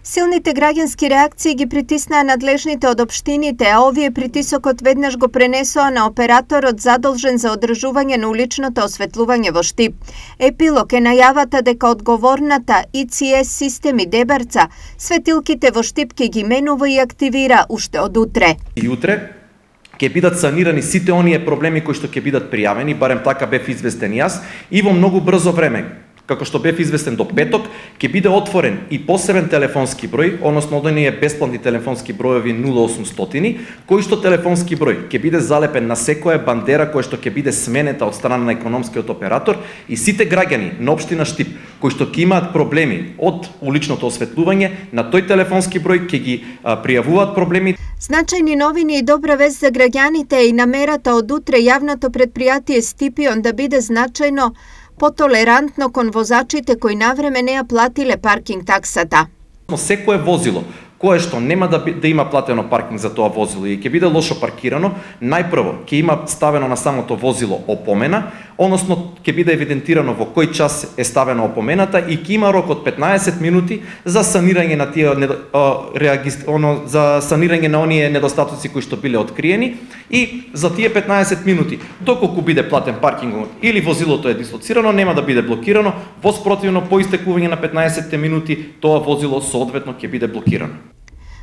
Силните граѓански реакции ги притиснаа надлежните од општините, а овие притисокот веднаш го пренесоа на операторот задолжен за одржување на уличното осветлување во Штип. Епилог е најавата дека одговорната ИЦС системи Дебарца светилките во Штип ќе ги менува и активира уште од утре. Јутре ќе бидат санирани сите оние проблеми кои што ќе бидат пријавени, барем така бев известен јас, и во многу брзо време. Како што бев известен до петок, ќе биде отворен и посебен телефонски број, односно оние бесплатни телефонски бројови 0800, кој што телефонски број ќе биде залепен на секоја бандера која што ќе биде сменета од страна на економскиот оператор, и сите граѓани на општина Штип кои што ќе имаат проблеми од уличното осветлување, на тој телефонски број ќе ги пријавуваат проблеми. Значајни новини и добра вест за граѓаните и намерата од утре јавното претпријатие Стипион да биде значајно потолерантно кон возачите кои навреме не ја платиле паркинг таксата. Секое возило кое што нема да има платено паркинг за тоа возило и ќе биде лошо паркирано, најпрво ќе има ставено на самото возило опомена, односно ќе биде евидентирано во кој час е ставена опомената и ќе има рок од 15 минути за санирање на тие за санирање на оние недостатоци кои што биле откриени, и за тие 15 минути доколку биде платен паркингот или возилото е дислоцирано, нема да биде блокирано, во спротивно по истекување на 15 минути тоа возило соодветно ќе биде блокирано.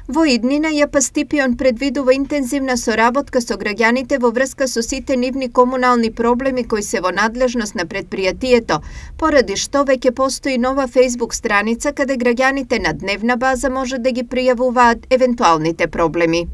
Во иднина ЈП Стипион предвидува интензивна соработка со граѓаните во врска со сите нивни комунални проблеми кои се во надлежност на претпријатието, поради што веќе постои нова Facebook страница каде граѓаните на дневна база може да ги пријавуваат евентуалните проблеми.